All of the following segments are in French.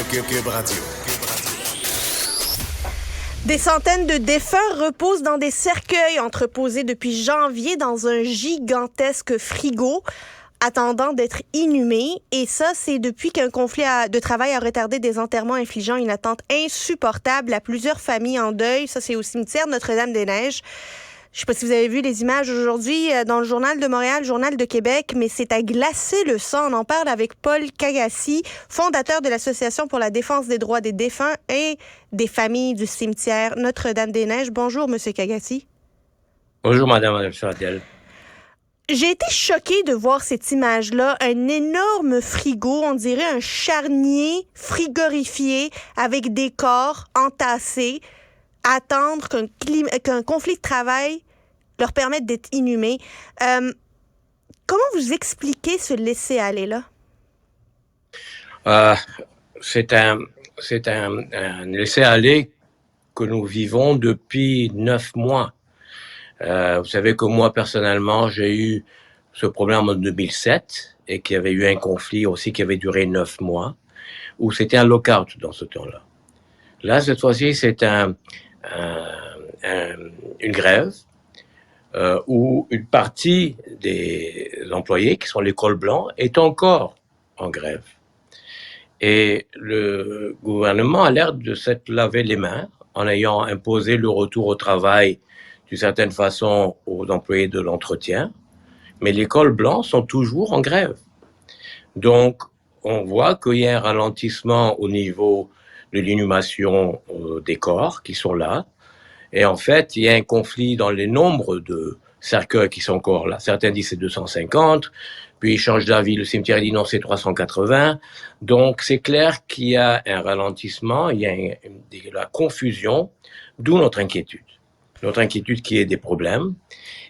Cube Radio. Des centaines de défunts reposent dans des cercueils entreposés depuis janvier dans un gigantesque frigo, attendant d'être inhumés. Et ça, c'est depuis qu'un conflit de travail a retardé des enterrements, infligeant une attente insupportable à plusieurs familles en deuil. Ça, c'est au cimetière Notre-Dame-des-Neiges. Je ne sais pas si vous avez vu les images aujourd'hui dans le Journal de Montréal, le Journal de Québec, mais c'est à glacer le sang. On en parle avec Paul Kagassi, fondateur de l'Association pour la défense des droits des défunts et des familles du cimetière Notre-Dame-des-Neiges. Bonjour, Monsieur Kagassi. Bonjour, Madame Chadel. J'ai été choquée de voir cette image-là, un énorme frigo, on dirait un charnier frigorifié avec des corps entassés, attendre qu'un conflit de travail leur permette d'être inhumés. Comment vous expliquez ce laisser-aller-là? C'est un laisser-aller que nous vivons depuis 9 mois. Vous savez que moi, personnellement, j'ai eu ce problème en 2007 et qu'il y avait eu un conflit aussi qui avait duré 9 mois, où c'était un lockout dans ce temps-là. Là, cette fois-ci, c'est une grève où une partie des employés, qui sont les cols blancs, est encore en grève. Et le gouvernement a l'air de s'être lavé les mains en ayant imposé le retour au travail d'une certaine façon aux employés de l'entretien, mais les cols blancs sont toujours en grève. Donc, on voit qu'il y a un ralentissement au niveau de l'inhumation des corps qui sont là. Et en fait, il y a un conflit dans les nombres de cercueils qui sont encore là. Certains disent c'est 250, puis ils changent d'avis. Le cimetière dit non, c'est 380. Donc, c'est clair qu'il y a un ralentissement, il y a de la confusion, d'où notre inquiétude. Notre inquiétude qui est des problèmes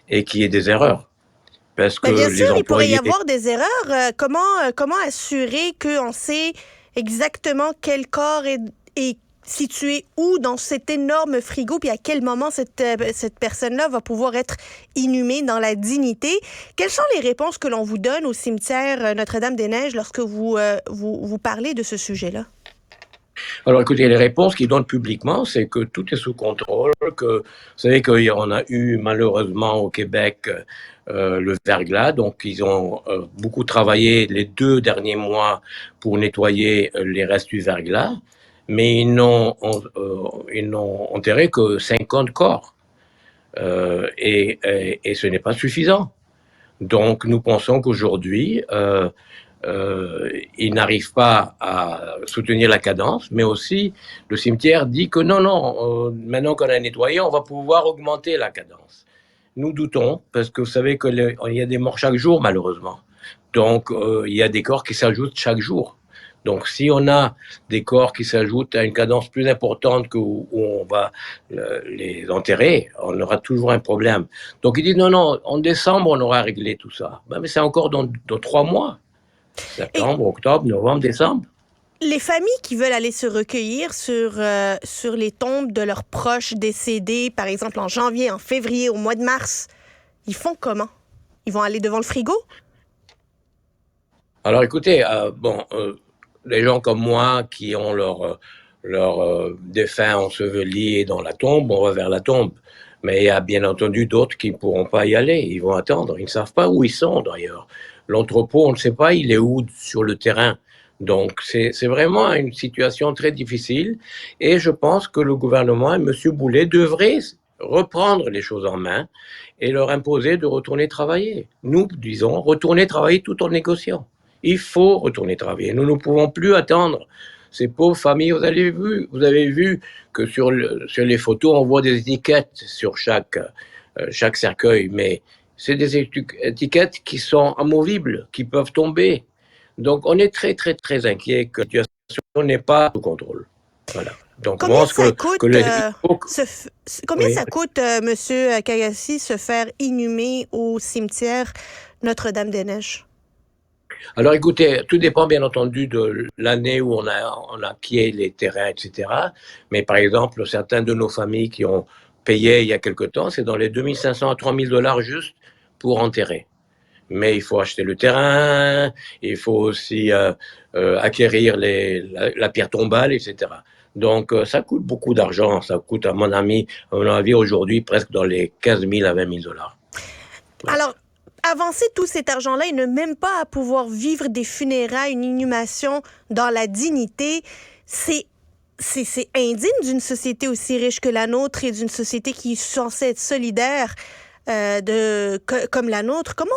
et qui est des erreurs. Parce que bien les sûr, employés... il pourrait y avoir des erreurs. Comment assurer qu'on sait exactement quel corps est situé où dans cet énorme frigo, puis à quel moment cette personne-là va pouvoir être inhumée dans la dignité? Quelles sont les réponses que l'on vous donne au cimetière Notre-Dame-des-Neiges lorsque vous parlez de ce sujet-là? Alors, écoutez, les réponses qu'ils donnent publiquement, c'est que tout est sous contrôle, que vous savez qu'on a eu malheureusement au Québec le verglas, donc ils ont beaucoup travaillé les 2 derniers mois pour nettoyer les restes du verglas, mais ils n'ont enterré que 50 corps, et ce n'est pas suffisant. Donc, nous pensons qu'aujourd'hui, ils n'arrivent pas à soutenir la cadence, mais aussi le cimetière dit que non, maintenant qu'on a nettoyé, on va pouvoir augmenter la cadence. Nous doutons, parce que vous savez qu'il y a des morts chaque jour, malheureusement. Donc, il y a des corps qui s'ajoutent chaque jour. Donc, si on a des corps qui s'ajoutent à une cadence plus importante où on va les enterrer, on aura toujours un problème. Donc, ils disent non, en décembre, on aura réglé tout ça. Ben, mais c'est encore dans 3 mois. Septembre, octobre, novembre, décembre. Les familles qui veulent aller se recueillir sur les tombes de leurs proches décédés, par exemple en janvier, en février, au mois de mars, ils font comment? Ils vont aller devant le frigo? Alors écoutez, les gens comme moi qui ont leur défunt enseveli dans la tombe, on va vers la tombe. Mais il y a bien entendu d'autres qui ne pourront pas y aller. Ils vont attendre. Ils ne savent pas où ils sont d'ailleurs. L'entrepôt, on ne sait pas, il est où sur le terrain. Donc, c'est vraiment une situation très difficile. Et je pense que le gouvernement et M. Boulet devraient reprendre les choses en main et leur imposer de retourner travailler. Nous disons retourner travailler tout en négociant. Il faut retourner travailler. Nous ne pouvons plus attendre. Ces pauvres familles, vous avez vu que sur les photos, on voit des étiquettes sur chaque cercueil, mais c'est des étiquettes qui sont amovibles, qui peuvent tomber. Donc, on est très, très, très inquiet que la situation n'est pas sous contrôle. Voilà. Donc, combien ça coûte, M. Kagassi, se faire inhumer au cimetière Notre-Dame-des-Neiges? Alors, écoutez, tout dépend bien entendu de l'année où on a acquis les terrains, etc. Mais par exemple, certains de nos familles qui ont payé il y a quelque temps, c'est dans les 2500 à 3000 $ juste pour enterrer. mais il faut acheter le terrain, il faut aussi acquérir la pierre tombale, etc. Donc, ça coûte beaucoup d'argent. Ça coûte, à mon avis, aujourd'hui, presque dans les 15 000 à 20 000 dollars. Ouais. Alors, avancer tout cet argent-là et ne même pas pouvoir vivre des funérailles, une inhumation dans la dignité, c'est indigne d'une société aussi riche que la nôtre et d'une société qui est censée être solidaire comme la nôtre. Comment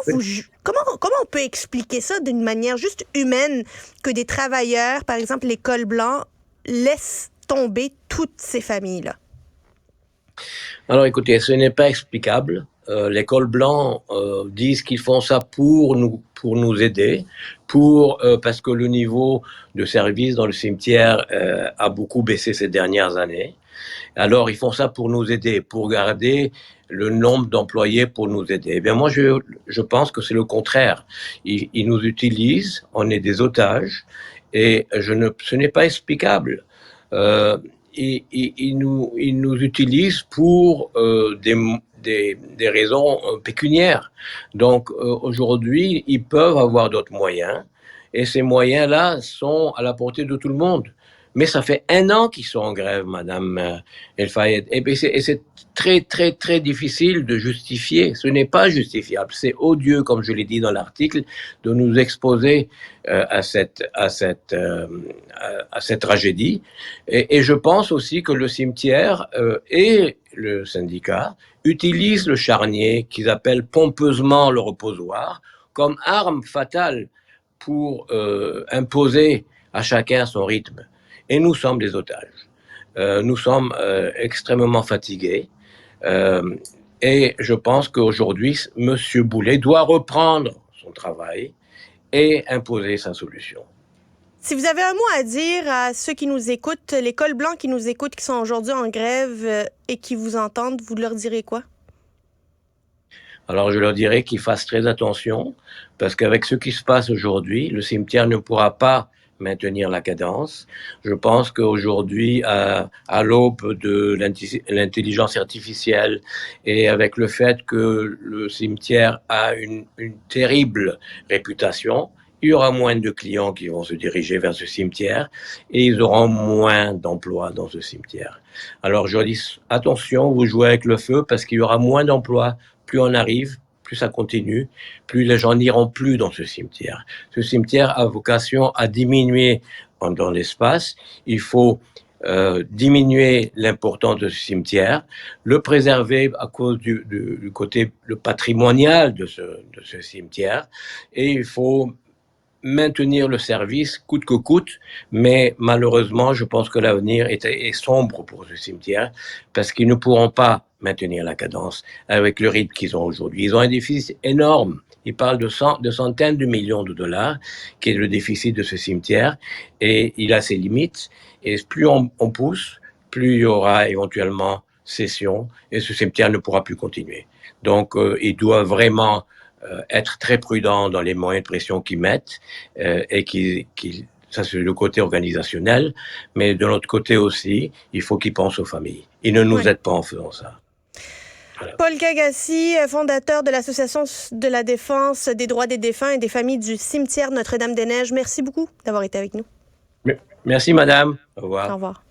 on peut expliquer ça d'une manière juste humaine que des travailleurs, par exemple les cols blancs, laissent tomber toutes ces familles-là? Alors écoutez, ce n'est pas explicable. Les cols blancs disent qu'ils font ça pour nous aider, parce que le niveau de service dans le cimetière a beaucoup baissé ces dernières années. Alors ils font ça pour nous aider, pour garder le nombre d'employés pour nous aider. Eh bien moi je pense que c'est le contraire. Ils nous utilisent, on est des otages, et ce n'est pas explicable. Ils nous utilisent pour des raisons pécuniaires. Donc aujourd'hui, ils peuvent avoir d'autres moyens, et ces moyens-là sont à la portée de tout le monde. Mais ça fait 1 an qu'ils sont en grève, Madame El Fayed. Et c'est très, très, très difficile de justifier. Ce n'est pas justifiable. C'est odieux, comme je l'ai dit dans l'article, de nous exposer à cette tragédie. Et je pense aussi que le cimetière et le syndicat utilisent le charnier qu'ils appellent pompeusement le reposoir comme arme fatale pour imposer à chacun son rythme. Et nous sommes des otages. Nous sommes extrêmement fatigués. Et je pense qu'aujourd'hui, M. Boulet doit reprendre son travail et imposer sa solution. Si vous avez un mot à dire à ceux qui nous écoutent, les cols blancs qui nous écoutent, qui sont aujourd'hui en grève et qui vous entendent, vous leur direz quoi? Alors je leur dirais qu'ils fassent très attention, parce qu'avec ce qui se passe aujourd'hui, le cimetière ne pourra pas maintenir la cadence. Je pense qu'aujourd'hui, à l'aube de l'intelligence artificielle et avec le fait que le cimetière a une terrible réputation, il y aura moins de clients qui vont se diriger vers ce cimetière et ils auront moins d'emplois dans ce cimetière. Alors je dis, attention, vous jouez avec le feu parce qu'il y aura moins d'emplois. Plus on arrive, plus ça continue, plus les gens n'iront plus dans ce cimetière. Ce cimetière a vocation à diminuer dans l'espace. Il faut diminuer l'importance de ce cimetière, le préserver à cause du côté le patrimonial de ce cimetière, et il faut maintenir le service coûte que coûte, mais malheureusement, je pense que l'avenir est sombre pour ce cimetière parce qu'ils ne pourront pas maintenir la cadence avec le rythme qu'ils ont aujourd'hui. Ils ont un déficit énorme. Ils parlent de centaines de millions de dollars, qui est le déficit de ce cimetière, et il a ses limites. Et plus on pousse, plus il y aura éventuellement cession, et ce cimetière ne pourra plus continuer. Donc, il doit vraiment être très prudent dans les moyens de pression qu'ils mettent et ça c'est le côté organisationnel, mais de l'autre côté aussi, il faut qu'ils pensent aux familles. Ils ne nous aident pas en faisant ça. Voilà. Paul Kagassi, fondateur de l'Association de la défense des droits des défunts et des familles du cimetière Notre-Dame-des-Neiges, merci beaucoup d'avoir été avec nous. Merci madame. Au revoir. Au revoir.